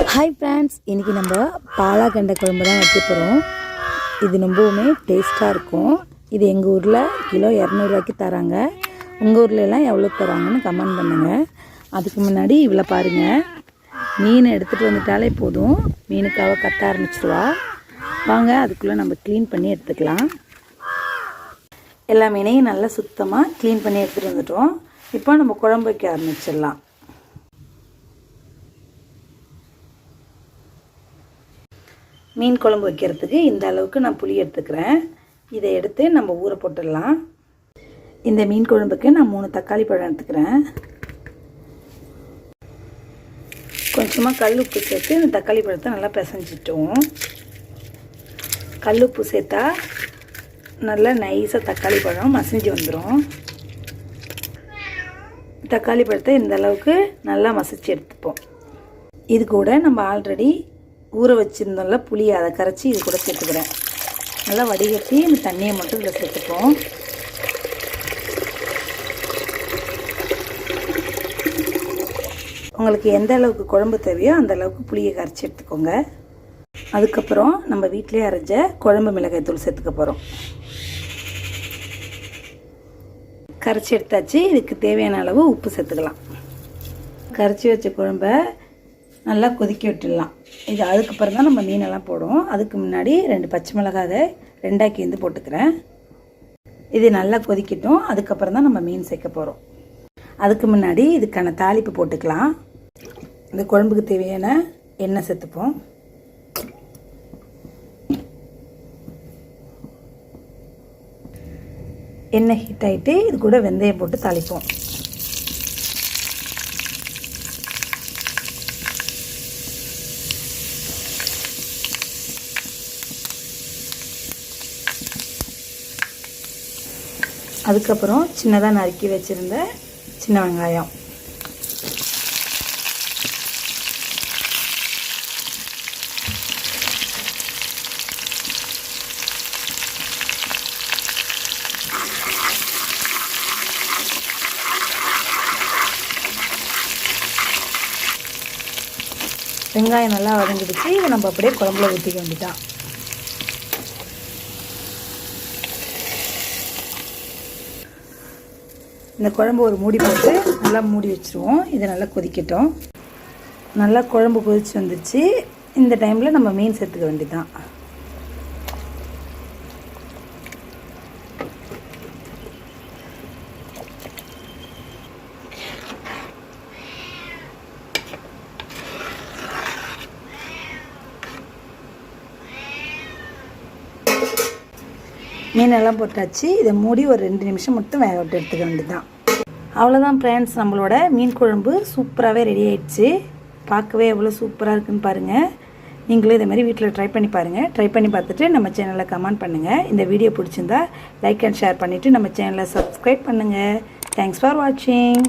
Hi friends, இன்றைக்கி நம்ம பாலாகண்டை குழம்பு தான் வைக்க போகிறோம். இது ரொம்பவுமே டேஸ்ட்டாக இருக்கும். இது எங்கள் ஊரில் கிலோ 200 தராங்க. உங்கள் ஊர்லெலாம் எவ்வளோ தராங்கன்னு கமெண்ட் பண்ணுங்கள். அதுக்கு முன்னாடி இவ்வளோ பாருங்கள், மீன் எடுத்துகிட்டு வந்துட்டாலே போதும், மீனுக்காக கத்த ஆரம்பிச்சிடுவா. வாங்க அதுக்குள்ளே நம்ம க்ளீன் பண்ணி எடுத்துக்கலாம். எல்லா மீனையும் நல்லா சுத்தமாக க்ளீன் பண்ணி எடுத்துகிட்டு வந்துட்டோம். இப்போ நம்ம குழம்பு வைக்க ஆரம்பிச்சிடலாம். மீன் குழம்பு வைக்கிறதுக்கு இந்த அளவுக்கு நான் புளி எடுத்துக்கிறேன். இதை எடுத்து நம்ம ஊற போட்டுடலாம். இந்த மீன் குழம்புக்கு நான் 3 தக்காளி பழம் எடுத்துக்கிறேன். கொஞ்சமாக கல் உப்பு சேர்த்து இந்த தக்காளி பழத்தை நல்லா பிசைஞ்சிட்டோம். கல் உப்பு சேர்த்தா நல்லா நைஸாக தக்காளி பழம் மசிஞ்சு வந்துடும். தக்காளி பழத்தை இந்த அளவுக்கு நல்லா மசிச்சு எடுத்துப்போம். இது கூட நம்ம ஆல்ரெடி ஊற வச்சுருந்தோம்ல புளி, அதை கரைச்சி இது கூட சேர்த்துக்கிறேன். நல்லா வடிகட்டி இந்த தண்ணியை மட்டும் இதில் சேர்த்துப்போம். உங்களுக்கு எந்த அளவுக்கு குழம்பு தேவையோ அந்த அளவுக்கு புளியை கரைச்சி எடுத்துக்கோங்க. அதுக்கப்புறம் நம்ம வீட்டிலே அரைஞ்ச குழம்பு மிளகாய் தூள் சேர்த்துக்க போகிறோம். கரைச்சி எடுத்தாச்சு. இதுக்கு தேவையான அளவு உப்பு சேர்த்துக்கலாம். கரைச்சி வச்ச குழம்பை நல்லா கொதிக்க விட்டுடலாம். இது அதுக்கப்புறம் தான் நம்ம மீனெல்லாம் போடுவோம். அதுக்கு முன்னாடி 2 பச்சை மிளகாயை 2ஆக கீந்து போட்டுக்கிறேன். இது நல்லா கொதிக்கட்டும். அதுக்கப்புறம் தான் நம்ம மீன் சேர்க்க போகிறோம். அதுக்கு முன்னாடி இதுக்கான தாளிப்பு போட்டுக்கலாம். இந்த குழம்புக்கு தேவையான எண்ணெய் சேர்த்துப்போம். எண்ணெய் ஹீட் ஆகிட்டு இது கூட வெந்தயம் போட்டு தாளிப்போம். அதுக்கப்புறம் சின்னதாக நறுக்கி வச்சுருந்த சின்ன வெங்காயம், வெங்காயம் நல்லா வதங்கிடுச்சு. இதை நம்ம அப்படியே குழம்புல ஊற்றிக்க வேண்டியதான். இந்த குழம்பு ஒரு மூடி போட்டு நல்லா மூடி வச்சுருவோம். இதை நல்லா கொதிக்கட்டும். நல்லா குழம்பு கொதிச்சு வந்துடுச்சு. இந்த டைமில் நம்ம மீன் சேர்த்துக்க வேண்டியதான். மீனெல்லாம் போட்டாச்சு. இதை மூடி ஒரு 2 நிமிஷம் மட்டும் வேக விட்டு எடுத்துக்க வேண்டியதுதான். அவ்வளோதான் ஃப்ரெண்ட்ஸ், நம்மளோட மீன் குழம்பு சூப்பராகவே ரெடி ஆகிடுச்சு. பார்க்கவே எவ்வளோ சூப்பராக இருக்குன்னு பாருங்கள். நீங்களும் இதே மாதிரி வீட்டில் ட்ரை பண்ணி பாருங்கள். ட்ரை பண்ணி பார்த்துட்டு நம்ம சேனலில் கமெண்ட் பண்ணுங்கள். இந்த வீடியோ பிடிச்சிருந்தா லைக் அண்ட் ஷேர் பண்ணிவிட்டு நம்ம சேனலை சப்ஸ்கிரைப் பண்ணுங்கள். தேங்க்ஸ் ஃபார் வாட்சிங்.